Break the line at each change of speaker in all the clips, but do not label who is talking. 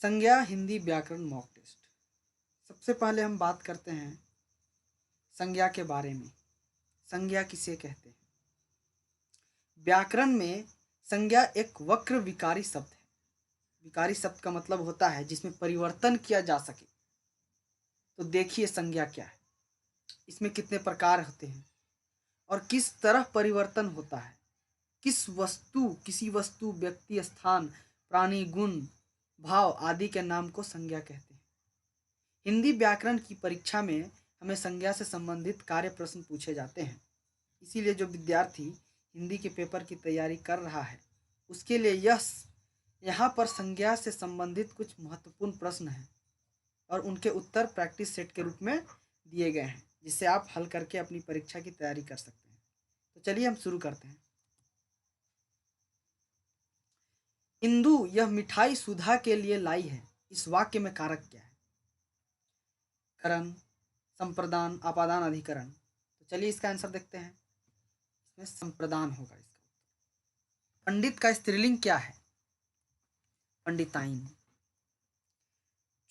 संज्ञा हिंदी व्याकरण mock test. सबसे पहले हम बात करते हैं संज्ञा के बारे में। संज्ञा किसे कहते हैं? व्याकरण में संज्ञा एक वक्र विकारी शब्द है। विकारी शब्द का मतलब होता है जिसमें परिवर्तन किया जा सके। तो देखिए संज्ञा क्या है, इसमें कितने प्रकार होते हैं और किस तरह परिवर्तन होता है। किसी वस्तु, व्यक्ति, स्थान, प्राणी, गुण, भाव आदि के नाम को संज्ञा कहते हैं। हिंदी व्याकरण की परीक्षा में हमें संज्ञा से संबंधित कार्य प्रश्न पूछे जाते हैं। इसीलिए जो विद्यार्थी हिंदी के पेपर की तैयारी कर रहा है उसके लिए यहाँ पर संज्ञा से संबंधित कुछ महत्वपूर्ण प्रश्न हैं और उनके उत्तर प्रैक्टिस सेट के रूप में दिए गए हैं, जिससे आप हल करके अपनी परीक्षा की तैयारी कर सकते हैं। तो चलिए हम शुरू करते हैं। इंदु यह मिठाई सुधा के लिए लाई है, इस वाक्य में कारक क्या है? करण, संप्रदान, अपादान, अधिकरण। तो चलिए इसका आंसर देखते हैं। इसमें संप्रदान होगा इसका। पंडित का स्त्रीलिंग क्या है? पंडिताइन।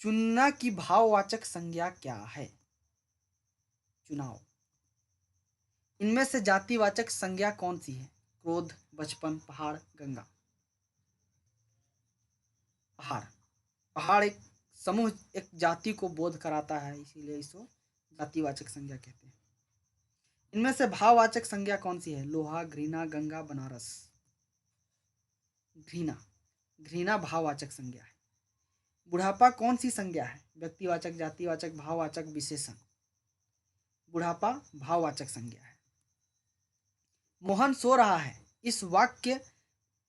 चुनना की भाववाचक संज्ञा क्या है? चुनाव। इनमें से जातिवाचक संज्ञा कौन सी है? क्रोध, बचपन, पहाड़, गंगा। पहाड़। पहाड़ एक समूह, एक जाति को बोध कराता है, इसीलिए इसको जातिवाचक संज्ञा कहते हैं। इनमें से भाववाचक संज्ञा कौन सी है? लोहा, घृणा, गंगा, बनारस। घृणा। घृणा भाववाचक संज्ञा है। बुढ़ापा कौन सी संज्ञा है? व्यक्तिवाचक, जातिवाचक, भाववाचक, विशेषण। बुढ़ापा भाववाचक संज्ञा है। मोहन सो रहा है, इस वाक्य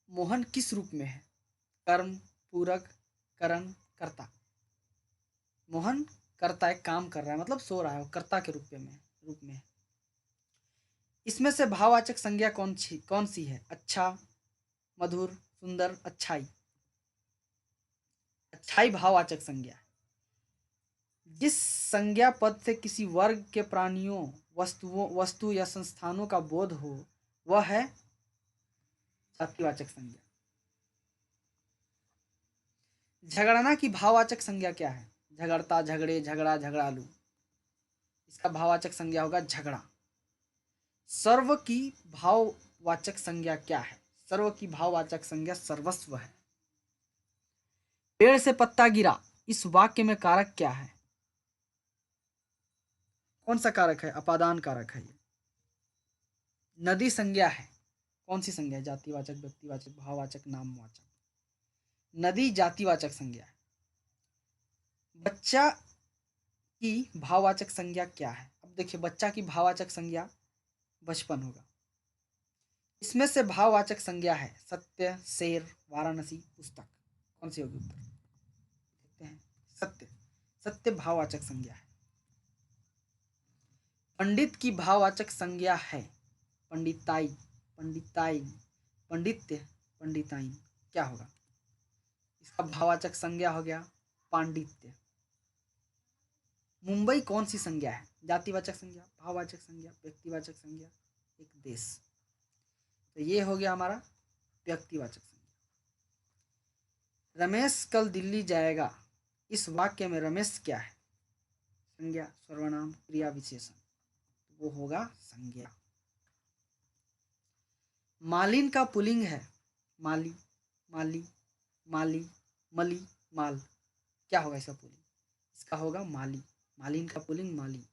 मोहन किस रूप में है? कर्म, पूरक, करण, कर्ता। मोहन कर्ता, एक काम कर रहा है, मतलब सो रहा है, कर्ता के रूप में है। इसमें से भाववाचक संज्ञा कौन सी है? अच्छा, मधुर, सुंदर, अच्छाई। अच्छाई भाववाचक संज्ञा है। जिस संज्ञा पद से किसी वर्ग के प्राणियों, वस्तु या संस्थानों का बोध हो वह है जातिवाचक संज्ञा। झगड़ना की भाववाचक संज्ञा क्या है? झगड़ता, झगड़े, झगड़ा, झगड़ालू। इसका भाववाचक संज्ञा होगा झगड़ा। सर्व की भाववाचक संज्ञा क्या है? सर्व की भाववाचक संज्ञा सर्वस्व है। पेड़ से पत्ता गिरा, इस वाक्य में कारक क्या है? कौन सा कारक है? अपादान कारक है। नदी संज्ञा है। कौन सी संज्ञा है? जातिवाचक, व्यक्तिवाचक, भाववाचक, नामवाचक। नदी जातिवाचक संज्ञा है। बच्चा की भाववाचक संज्ञा क्या है? अब देखिए, बच्चा की भाववाचक संज्ञा बचपन होगा। इसमें से भाववाचक संज्ञा है सत्य, शेर, वाराणसी, पुस्तक। कौन सी होगी उत्तर? देखते हैं। सत्य। सत्य भाववाचक संज्ञा है। पंडित की भाववाचक संज्ञा है पंडिताई, पंडिताई, पंडित्य, पंडिताइन। क्या होगा? इसका भाववाचक संज्ञा हो गया पांडित्य। मुंबई कौन सी संज्ञा है? जातिवाचक संज्ञा, भाववाचक संज्ञा, व्यक्तिवाचक संज्ञा, एक देश। तो ये हो गया हमारा व्यक्तिवाचक संज्ञा। रमेश कल दिल्ली जाएगा, इस वाक्य में रमेश क्या है? संज्ञा, सर्वनाम, क्रिया, विशेषण। वो होगा संज्ञा। मालिन का पुल्लिंग है माली, माली, माली, मली, माल। क्या होगा इसका पुल्लिंग? इसका होगा माली। मालिन का पुल्लिंग माली।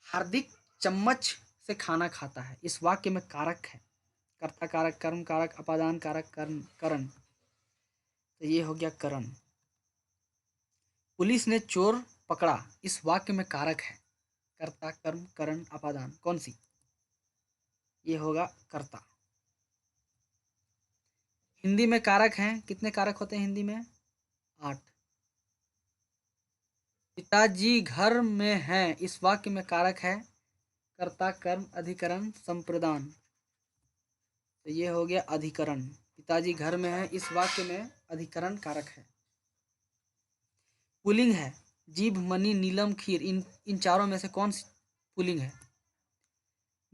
हार्दिक चम्मच से खाना खाता है, इस वाक्य में कारक है कर्ता कारक, कर्म कारक, अपादान कारक, करण। तो ये हो गया करण। पुलिस ने चोर पकड़ा, इस वाक्य में कारक है कर्ता, कर्म, करण, अपादान। कौन सी? ये होगा कर्ता। हिंदी में कारक हैं, कितने कारक होते हैं हिंदी में? 8। पिताजी घर में हैं, इस वाक्य में कारक है कर्ता, कर्म, अधिकरण, संप्रदान। तो ये हो गया अधिकरण। पिताजी घर में है, इस वाक्य में अधिकरण कारक है। पुल्लिंग है जीभ, मणि, नीलम, खीर। इन चारों में से कौन सी पुल्लिंग है?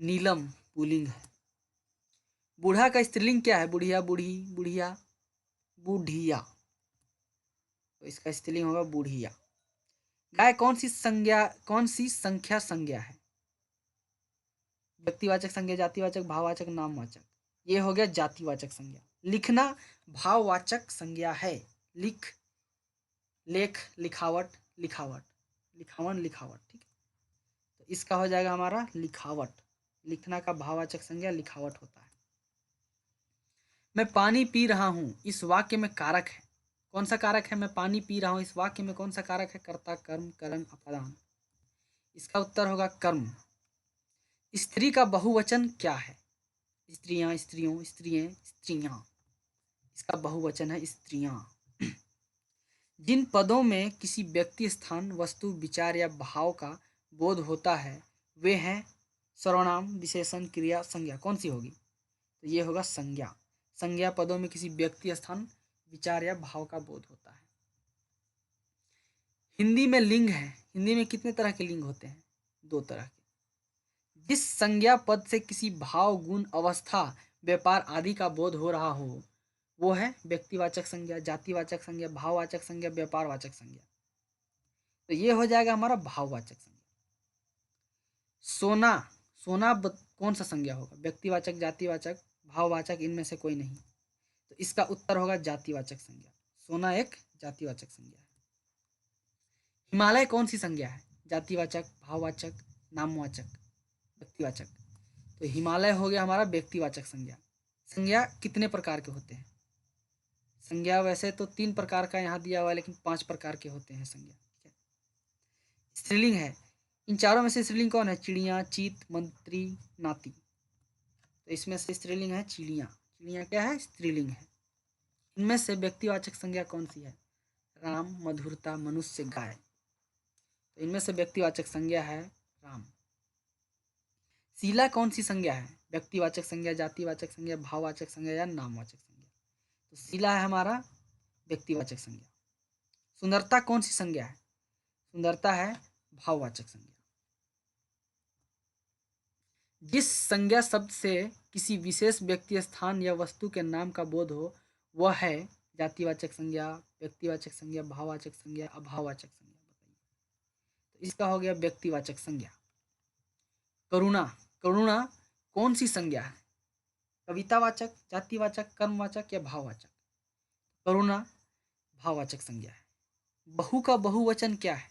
नीलम पुल्लिंग है। बूढ़ा का स्त्रीलिंग क्या है? बुढ़िया, बूढ़ी, बुढ़िया, बूढ़िया। तो इसका स्त्रीलिंग होगा बूढ़िया। गाय कौन सी संख्या संज्ञा है? व्यक्तिवाचक संज्ञा, जातिवाचक, भाववाचक, नामवाचक। ये हो गया जातिवाचक संज्ञा। लिखना भाववाचक संज्ञा है। लिख, लेख, लिखावट, लिखावट, लिखावन, लिखावट, ठीक है। तो इसका हो जाएगा हमारा लिखावट। लिखना का भाववाचक संज्ञा लिखावट होता है। मैं पानी पी रहा हूं, इस वाक्य में कारक है। कौन सा कारक है? मैं पानी पी रहा हूं, इस वाक्य में कौन सा कारक है? कर्ता, कर्म, करण, अपदान। इसका उत्तर होगा कर्म। स्त्री का बहुवचन क्या है? स्त्रियां, स्त्रियों, स्त्रियां, स्त्रियां। इसका बहुवचन है स्त्रियां। जिन पदों में किसी व्यक्ति, स्थान, वस्तु, विचार या भाव का बोध होता है वे हैं सर्वनाम, विशेषण, क्रिया, संज्ञा। कौन सी होगी? तो ये होगा संज्ञा। संज्ञा पदों में किसी व्यक्ति, स्थान, विचार या भाव का बोध होता है। हिंदी में लिंग है। हिंदी में कितने तरह के लिंग होते हैं? 2 तरह के। जिस संज्ञा पद से किसी भाव, गुण, अवस्था, व्यापार आदि का बोध हो रहा हो वो है व्यक्तिवाचक संज्ञा, जातिवाचक संज्ञा, भाववाचक संज्ञा, व्यापारवाचक संज्ञा। तो ये हो जाएगा हमारा भाववाचक संज्ञा। सोना, सोना कौन सा संज्ञा होगा? व्यक्तिवाचक, जातिवाचक, भाववाचक, इनमें से कोई नहीं। तो इसका उत्तर होगा जातिवाचक संज्ञा। सोना एक जातिवाचक संज्ञा है। हिमालय कौन सी संज्ञा है? जातिवाचक, भाववाचक, नामवाचक, व्यक्तिवाचक। तो हिमालय हो गया हमारा व्यक्तिवाचक संज्ञा। संज्ञा कितने प्रकार के होते हैं? संज्ञा वैसे तो 3 प्रकार का यहाँ दिया हुआ है, लेकिन 5 प्रकार के होते हैं संज्ञा। स्त्रीलिंग है। इन चारों में से स्त्रीलिंग कौन है? चिड़िया, चीत, मंत्री, नाती। तो इसमें से स्त्रीलिंग है चिड़िया। चिड़िया क्या है? स्त्रीलिंग है। इनमें से व्यक्तिवाचक संज्ञा कौन सी है? राम, मधुरता, मनुष्य, गाय। तो इनमें से व्यक्तिवाचक संज्ञा है राम। शीला कौन सी संज्ञा है? व्यक्तिवाचक संज्ञा, जातिवाचक संज्ञा, भाववाचक संज्ञा या नामवाचक संज्ञा। तो शीला है हमारा व्यक्तिवाचक संज्ञा। सुंदरता कौन सी संज्ञा है? सुंदरता है भाववाचक संज्ञा। जिस संज्ञा शब्द से किसी विशेष व्यक्ति, स्थान या वस्तु के नाम का बोध हो वह है जातिवाचक संज्ञा, व्यक्तिवाचक संज्ञा, भाववाचक संज्ञा, अभाववाचक संज्ञा। बताइए। तो इसका हो गया व्यक्तिवाचक संज्ञा। करुणा, करुणा कौन सी संज्ञा है? कवितावाचक, जातिवाचक, कर्मवाचक या भाववाचक। करुणा भाववाचक संज्ञा है। बहु का बहुवचन क्या है?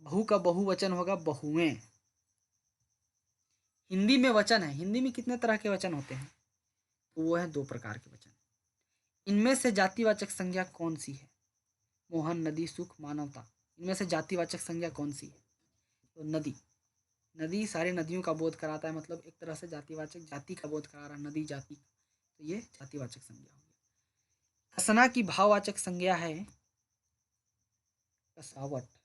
बहु का बहुवचन होगा बहुएं। हिंदी में वचन है। हिंदी में कितने तरह के वचन होते हैं? तो वो है 2 प्रकार के वचन। इनमें से जातिवाचक संज्ञा कौन सी है? मोहन, नदी, सुख, मानवता। इनमें से जातिवाचक संज्ञा कौन सी है? तो नदी। नदी सारी नदियों का बोध कराता है, मतलब एक तरह से जातिवाचक, जाति का बोध करा रहा है, नदी जाति। तो ये जातिवाचक संज्ञा हो गया। कसना की भाववाचक संज्ञा है कसावट।